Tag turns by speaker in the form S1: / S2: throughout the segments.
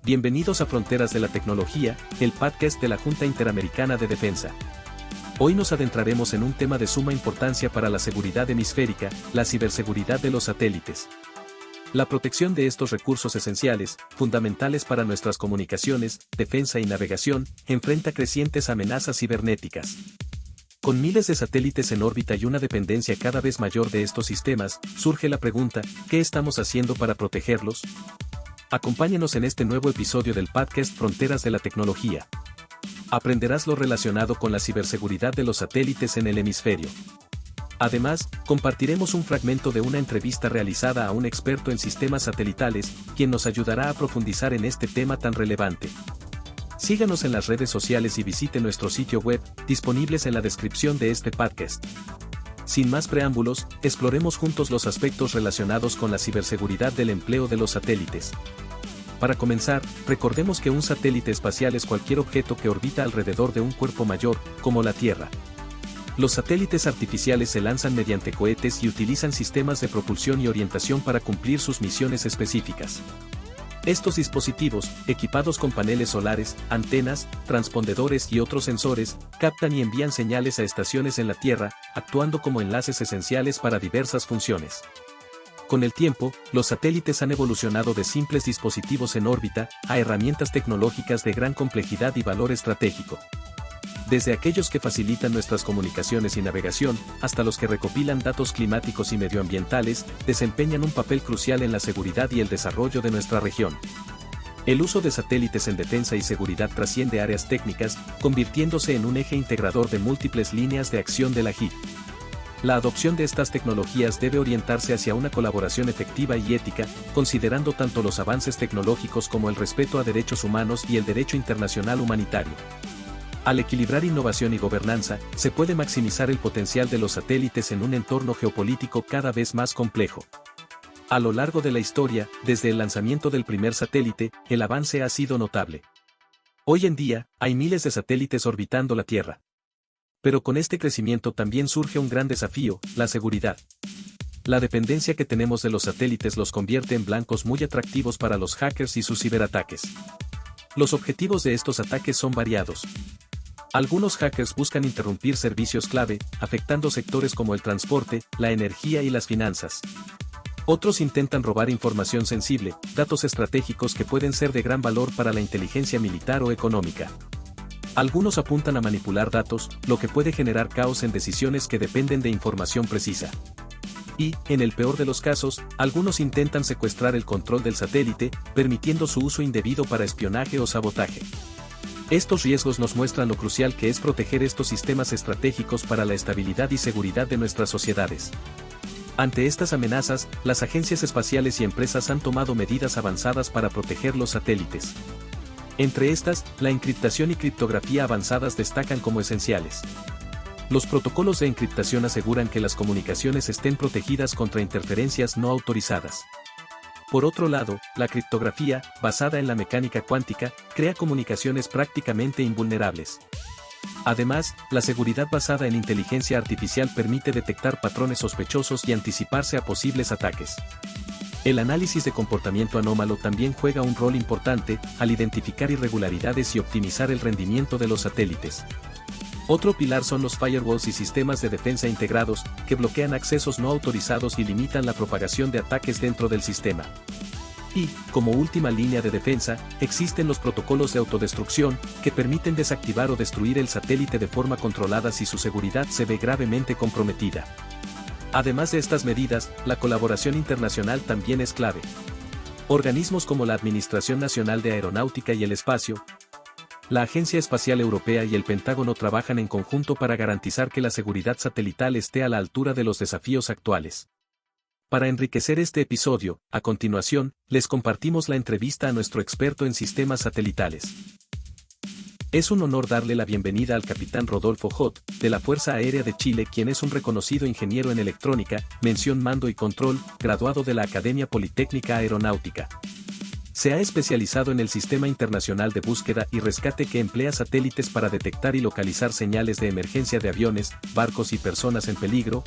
S1: Bienvenidos a Fronteras de la Tecnología, el podcast de la Junta Interamericana de Defensa. Hoy nos adentraremos en un tema de suma importancia para la seguridad hemisférica, la ciberseguridad de los satélites. La protección de estos recursos esenciales, fundamentales para nuestras comunicaciones, defensa y navegación, enfrenta crecientes amenazas cibernéticas. Con miles de satélites en órbita y una dependencia cada vez mayor de estos sistemas, surge la pregunta, ¿qué estamos haciendo para protegerlos? Acompáñanos en este nuevo episodio del podcast Fronteras de la Tecnología. Aprenderás lo relacionado con la ciberseguridad de los satélites en el hemisferio. Además, compartiremos un fragmento de una entrevista realizada a un experto en sistemas satelitales, quien nos ayudará a profundizar en este tema tan relevante. Síganos en las redes sociales y visite nuestro sitio web, disponibles en la descripción de este podcast. Sin más preámbulos, exploremos juntos los aspectos relacionados con la ciberseguridad del empleo de los satélites. Para comenzar, recordemos que un satélite espacial es cualquier objeto que orbita alrededor de un cuerpo mayor, como la Tierra. Los satélites artificiales se lanzan mediante cohetes y utilizan sistemas de propulsión y orientación para cumplir sus misiones específicas. Estos dispositivos, equipados con paneles solares, antenas, transpondedores y otros sensores, captan y envían señales a estaciones en la Tierra, actuando como enlaces esenciales para diversas funciones. Con el tiempo, los satélites han evolucionado de simples dispositivos en órbita a herramientas tecnológicas de gran complejidad y valor estratégico. Desde aquellos que facilitan nuestras comunicaciones y navegación, hasta los que recopilan datos climáticos y medioambientales, desempeñan un papel crucial en la seguridad y el desarrollo de nuestra región. El uso de satélites en defensa y seguridad trasciende áreas técnicas, convirtiéndose en un eje integrador de múltiples líneas de acción de la JIT. La adopción de estas tecnologías debe orientarse hacia una colaboración efectiva y ética, considerando tanto los avances tecnológicos como el respeto a derechos humanos y el derecho internacional humanitario. Al equilibrar innovación y gobernanza, se puede maximizar el potencial de los satélites en un entorno geopolítico cada vez más complejo. A lo largo de la historia, desde el lanzamiento del primer satélite, el avance ha sido notable. Hoy en día, hay miles de satélites orbitando la Tierra. Pero con este crecimiento también surge un gran desafío, la seguridad. La dependencia que tenemos de los satélites los convierte en blancos muy atractivos para los hackers y sus ciberataques. Los objetivos de estos ataques son variados. Algunos hackers buscan interrumpir servicios clave, afectando sectores como el transporte, la energía y las finanzas. Otros intentan robar información sensible, datos estratégicos que pueden ser de gran valor para la inteligencia militar o económica. Algunos apuntan a manipular datos, lo que puede generar caos en decisiones que dependen de información precisa. Y, en el peor de los casos, algunos intentan secuestrar el control del satélite, permitiendo su uso indebido para espionaje o sabotaje. Estos riesgos nos muestran lo crucial que es proteger estos sistemas estratégicos para la estabilidad y seguridad de nuestras sociedades. Ante estas amenazas, las agencias espaciales y empresas han tomado medidas avanzadas para proteger los satélites. Entre estas, la encriptación y criptografía avanzadas destacan como esenciales. Los protocolos de encriptación aseguran que las comunicaciones estén protegidas contra interferencias no autorizadas. Por otro lado, la criptografía, basada en la mecánica cuántica, crea comunicaciones prácticamente invulnerables. Además, la seguridad basada en inteligencia artificial permite detectar patrones sospechosos y anticiparse a posibles ataques. El análisis de comportamiento anómalo también juega un rol importante al identificar irregularidades y optimizar el rendimiento de los satélites. Otro pilar son los firewalls y sistemas de defensa integrados, que bloquean accesos no autorizados y limitan la propagación de ataques dentro del sistema. Y, como última línea de defensa, existen los protocolos de autodestrucción, que permiten desactivar o destruir el satélite de forma controlada si su seguridad se ve gravemente comprometida. Además de estas medidas, la colaboración internacional también es clave. Organismos como la Administración Nacional de Aeronáutica y el Espacio, la Agencia Espacial Europea y el Pentágono trabajan en conjunto para garantizar que la seguridad satelital esté a la altura de los desafíos actuales. Para enriquecer este episodio, a continuación, les compartimos la entrevista a nuestro experto en sistemas satelitales. Es un honor darle la bienvenida al capitán Rodolfo Jott, de la Fuerza Aérea de Chile, quien es un reconocido ingeniero en electrónica, mención mando y control, graduado de la Academia Politécnica Aeronáutica. Se ha especializado en el Sistema Internacional de Búsqueda y Rescate que emplea satélites para detectar y localizar señales de emergencia de aviones, barcos y personas en peligro,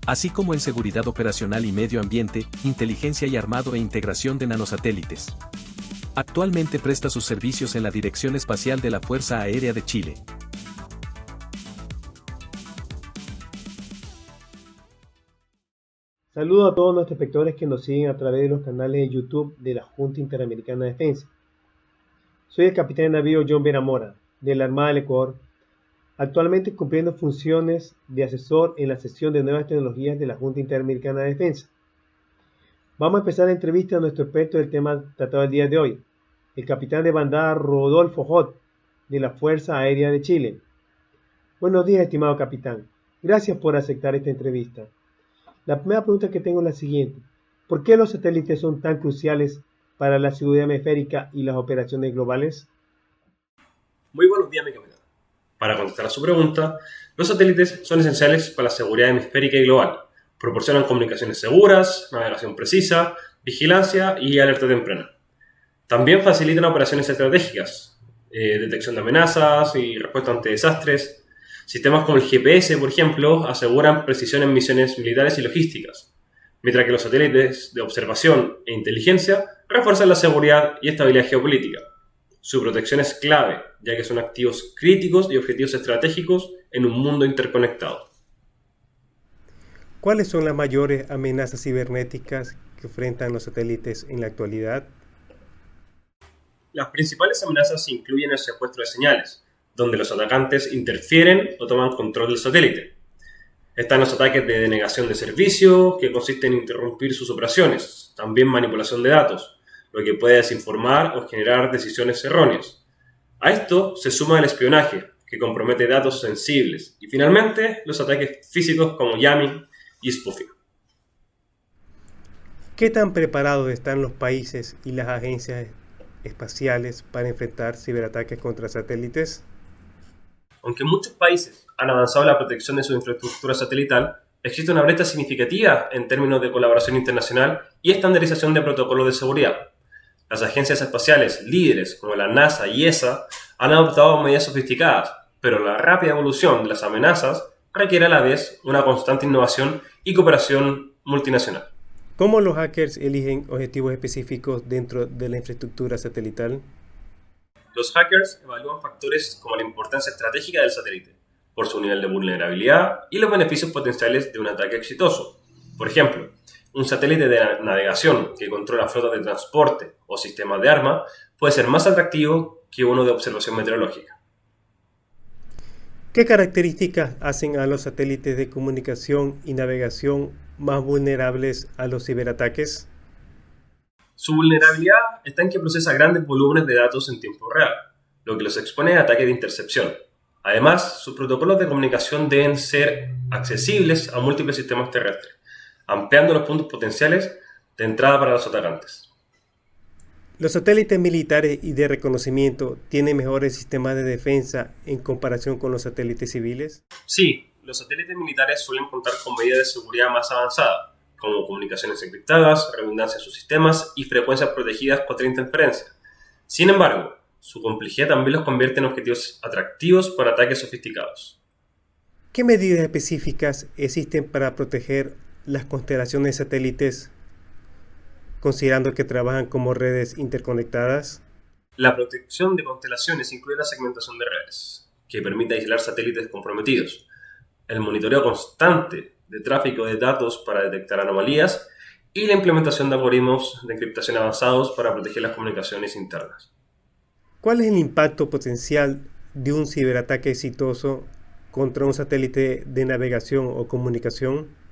S1: así como en seguridad operacional y medio ambiente, inteligencia y armado e integración de nanosatélites. Actualmente presta sus servicios en la Dirección Espacial de la Fuerza Aérea de Chile.
S2: Saludos a todos nuestros espectadores que nos siguen a través de los canales de YouTube de la Junta Interamericana de Defensa. Soy el capitán de navío John Vera Mora, de la Armada del Ecuador, actualmente cumpliendo funciones de asesor en la sección de nuevas tecnologías de la Junta Interamericana de Defensa. Vamos a empezar la entrevista a nuestro experto del tema tratado el día de hoy, el capitán de bandada Rodolfo Hot, de la Fuerza Aérea de Chile. Buenos días, estimado capitán. Gracias por aceptar esta entrevista. La primera pregunta que tengo es la siguiente. ¿Por qué los satélites son tan cruciales para la seguridad hemisférica y las operaciones globales?
S3: Muy buenos días, mi capitán. Para contestar a su pregunta, los satélites son esenciales para la seguridad hemisférica y global. Proporcionan comunicaciones seguras, navegación precisa, vigilancia y alerta temprana. También facilitan operaciones estratégicas, detección de amenazas y respuesta ante desastres. Sistemas como el GPS, por ejemplo, aseguran precisión en misiones militares y logísticas, mientras que los satélites de observación e inteligencia refuerzan la seguridad y estabilidad geopolítica. Su protección es clave, ya que son activos críticos y objetivos estratégicos en un mundo interconectado.
S2: ¿Cuáles son las mayores amenazas cibernéticas que enfrentan los satélites en la actualidad?
S3: Las principales amenazas incluyen el secuestro de señales, donde los atacantes interfieren o toman control del satélite. Están los ataques de denegación de servicio, que consisten en interrumpir sus operaciones, también manipulación de datos, lo que puede desinformar o generar decisiones erróneas. A esto se suma el espionaje, que compromete datos sensibles, y finalmente los ataques físicos como jamming y spoofing.
S2: ¿Qué tan preparados están los países y las agencias espaciales para enfrentar ciberataques contra satélites?
S3: Aunque muchos países han avanzado en la protección de su infraestructura satelital, existe una brecha significativa en términos de colaboración internacional y estandarización de protocolos de seguridad. Las agencias espaciales líderes como la NASA y ESA han adoptado medidas sofisticadas, pero la rápida evolución de las amenazas requiere a la vez una constante innovación y cooperación multinacional.
S2: ¿Cómo los hackers eligen objetivos específicos dentro de la infraestructura satelital?
S3: Los hackers evalúan factores como la importancia estratégica del satélite, por su nivel de vulnerabilidad y los beneficios potenciales de un ataque exitoso. Por ejemplo, un satélite de navegación que controla flotas de transporte o sistemas de arma puede ser más atractivo que uno de observación meteorológica.
S2: ¿Qué características hacen a los satélites de comunicación y navegación más vulnerables a los ciberataques?
S3: Su vulnerabilidad está en que procesa grandes volúmenes de datos en tiempo real, lo que los expone a ataques de intercepción. Además, sus protocolos de comunicación deben ser accesibles a múltiples sistemas terrestres, ampliando los puntos potenciales de entrada para los atacantes.
S2: ¿Los satélites militares y de reconocimiento tienen mejores sistemas de defensa en comparación con los satélites civiles?
S3: Sí, los satélites militares suelen contar con medidas de seguridad más avanzadas, como comunicaciones encriptadas, redundancia en sus sistemas y frecuencias protegidas contra interferencia. Sin embargo, su complejidad también los convierte en objetivos atractivos para ataques sofisticados.
S2: ¿Qué medidas específicas existen para proteger las constelaciones de satélites, considerando que trabajan como redes interconectadas?
S3: La protección de constelaciones incluye la segmentación de redes, que permite aislar satélites comprometidos, el monitoreo constante de tráfico de datos para detectar anomalías y la implementación de algoritmos de encriptación avanzados para proteger las comunicaciones internas.
S2: ¿Cuál es el impacto potencial de un ciberataque exitoso contra un satélite de navegación o comunicación?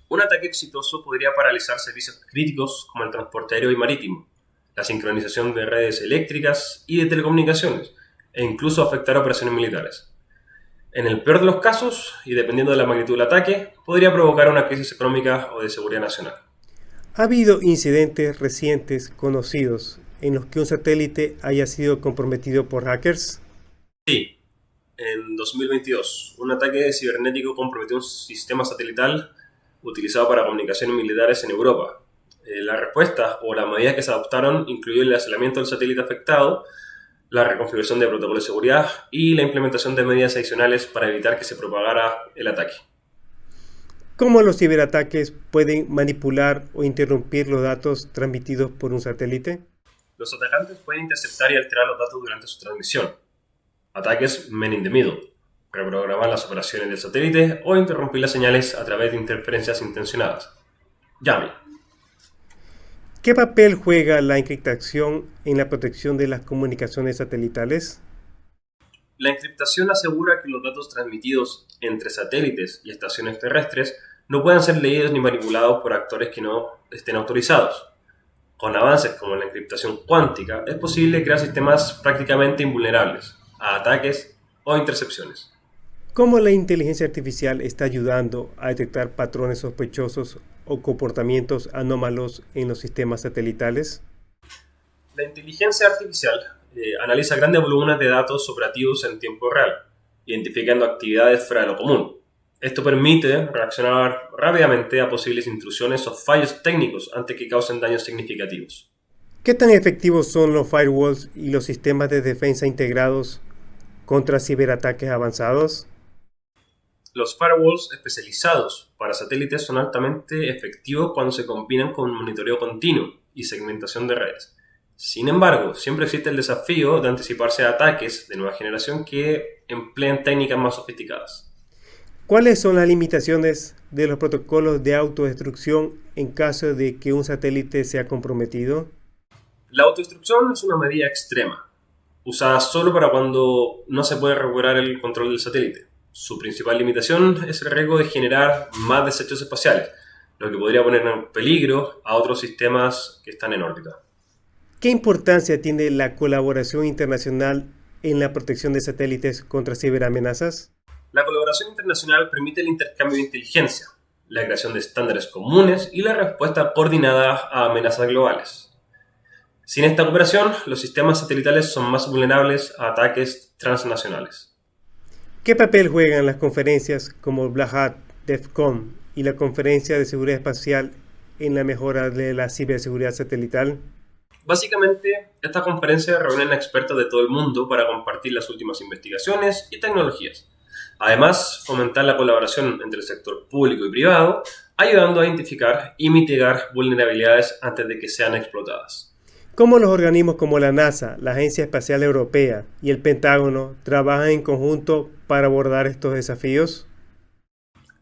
S3: Un ataque exitoso podría paralizar servicios críticos como el transporte aéreo y marítimo, la sincronización de redes eléctricas y de telecomunicaciones, e incluso afectar operaciones militares. En el peor de los casos, y dependiendo de la magnitud del ataque, podría provocar una crisis económica o de seguridad nacional.
S2: ¿Ha habido incidentes recientes conocidos en los que un satélite haya sido comprometido por hackers?
S3: Sí. En 2022, un ataque cibernético comprometió un sistema satelital utilizado para comunicaciones militares en Europa. La respuesta o las medidas que se adoptaron incluyen el aislamiento del satélite afectado, la reconfiguración de protocolos de seguridad y la implementación de medidas adicionales para evitar que se propagara el ataque.
S2: ¿Cómo los ciberataques pueden manipular o interrumpir los datos transmitidos por un satélite?
S3: los atacantes pueden interceptar y alterar los datos durante su transmisión. Ataques man in the middle, reprogramar las operaciones del satélite o interrumpir las señales a través de interferencias intencionadas. Jamming.
S2: ¿Qué papel juega la encriptación en la protección de las comunicaciones satelitales?
S3: La encriptación asegura que los datos transmitidos entre satélites y estaciones terrestres no puedan ser leídos ni manipulados por actores que no estén autorizados. Con avances como la encriptación cuántica, es posible crear sistemas prácticamente invulnerables a ataques o intercepciones.
S2: ¿Cómo la inteligencia artificial está ayudando a detectar patrones sospechosos o comportamientos anómalos en los sistemas satelitales?
S3: La inteligencia artificial analiza grandes volúmenes de datos operativos en tiempo real, identificando actividades fuera de lo común. Esto permite reaccionar rápidamente a posibles intrusiones o fallos técnicos antes que causen daños significativos.
S2: ¿Qué tan efectivos son los firewalls y los sistemas de defensa integrados contra ciberataques avanzados?
S3: Los firewalls especializados para satélites son altamente efectivos cuando se combinan con monitoreo continuo y segmentación de redes. Sin embargo, siempre existe el desafío de anticiparse a ataques de nueva generación que empleen técnicas más sofisticadas.
S2: ¿Cuáles son las limitaciones de los protocolos de autodestrucción en caso de que un satélite sea comprometido?
S3: La autodestrucción es una medida extrema, usada solo para cuando no se puede recuperar el control del satélite. Su principal limitación es el riesgo de generar más desechos espaciales, lo que podría poner en peligro a otros sistemas que están en órbita.
S2: ¿Qué importancia tiene la colaboración internacional en la protección de satélites contra ciberamenazas?
S3: La colaboración internacional permite el intercambio de inteligencia, la creación de estándares comunes y la respuesta coordinada a amenazas globales. Sin esta cooperación, los sistemas satelitales son más vulnerables a ataques transnacionales.
S2: ¿Qué papel juegan las conferencias como Black Hat, DEFCON y la Conferencia de Seguridad Espacial en la mejora de la ciberseguridad satelital?
S3: Básicamente, estas conferencias reúnen expertos de todo el mundo para compartir las últimas investigaciones y tecnologías. Además, fomentar la colaboración entre el sector público y privado, ayudando a identificar y mitigar vulnerabilidades antes de que sean explotadas.
S2: ¿Cómo los organismos como la NASA, la Agencia Espacial Europea y el Pentágono trabajan en conjunto para abordar estos desafíos?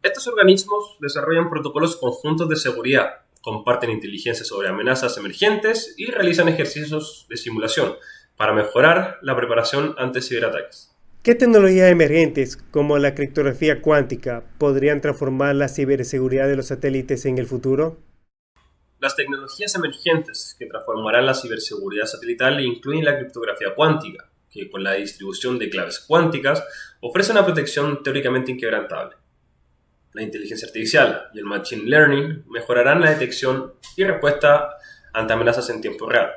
S3: Estos organismos desarrollan protocolos conjuntos de seguridad, comparten inteligencia sobre amenazas emergentes y realizan ejercicios de simulación para mejorar la preparación ante ciberataques.
S2: ¿Qué tecnologías emergentes, como la criptografía cuántica, podrían transformar la ciberseguridad de los satélites en el futuro?
S3: Las tecnologías emergentes que transformarán la ciberseguridad satelital incluyen la criptografía cuántica, que con la distribución de claves cuánticas ofrece una protección teóricamente inquebrantable. La inteligencia artificial y el machine learning mejorarán la detección y respuesta ante amenazas en tiempo real.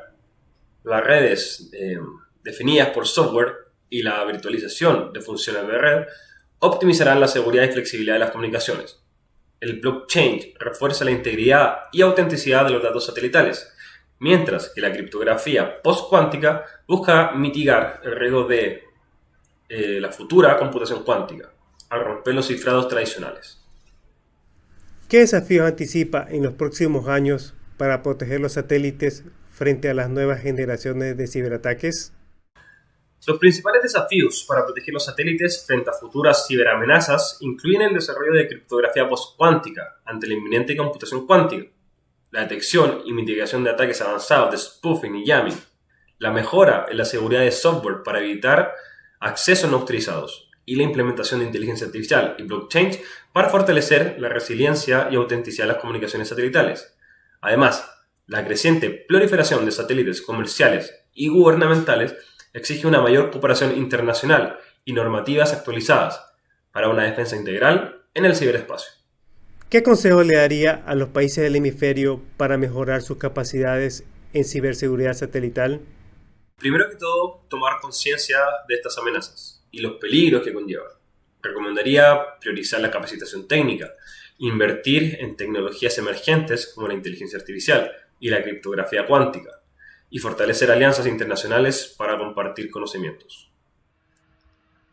S3: Las redes definidas por software y la virtualización de funciones de red optimizarán la seguridad y flexibilidad de las comunicaciones. El blockchain refuerza la integridad y autenticidad de los datos satelitales, mientras que la criptografía post-cuántica busca mitigar el riesgo de la futura computación cuántica, al romper los cifrados tradicionales.
S2: ¿Qué desafíos anticipa en los próximos años para proteger los satélites frente a las nuevas generaciones de ciberataques?
S3: Los principales desafíos para proteger los satélites frente a futuras ciberamenazas incluyen el desarrollo de criptografía postcuántica ante la inminente computación cuántica, la detección y mitigación de ataques avanzados de spoofing y jamming, la mejora en la seguridad de software para evitar accesos no autorizados y la implementación de inteligencia artificial y blockchain para fortalecer la resiliencia y autenticidad de las comunicaciones satelitales. Además, la creciente proliferación de satélites comerciales y gubernamentales exige una mayor cooperación internacional y normativas actualizadas para una defensa integral en el ciberespacio.
S2: ¿Qué consejo le daría a los países del hemisferio para mejorar sus capacidades en ciberseguridad satelital?
S3: Primero que todo, tomar conciencia de estas amenazas y los peligros que conllevan. Recomendaría priorizar la capacitación técnica, invertir en tecnologías emergentes como la inteligencia artificial y la criptografía cuántica, y fortalecer alianzas internacionales para compartir conocimientos.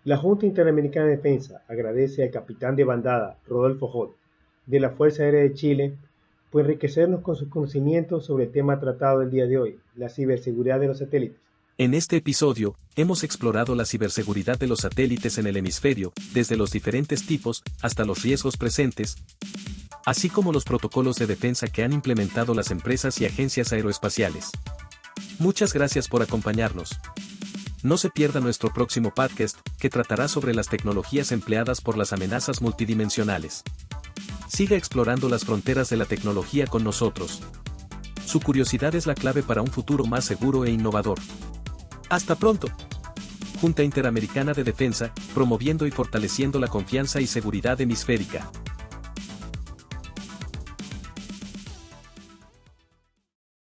S2: La Junta Interamericana de Defensa agradece al capitán de bandada Rodolfo Hott de la Fuerza Aérea de Chile por enriquecernos con sus conocimientos sobre el tema tratado el día de hoy, la ciberseguridad de los satélites.
S1: En este episodio, hemos explorado la ciberseguridad de los satélites en el hemisferio, desde los diferentes tipos hasta los riesgos presentes, así como los protocolos de defensa que han implementado las empresas y agencias aeroespaciales. Muchas gracias por acompañarnos. No se pierda nuestro próximo podcast, que tratará sobre las tecnologías empleadas por las amenazas multidimensionales. Siga explorando las fronteras de la tecnología con nosotros. Su curiosidad es la clave para un futuro más seguro e innovador. ¡Hasta pronto! Junta Interamericana de Defensa, promoviendo y fortaleciendo la confianza y seguridad hemisférica.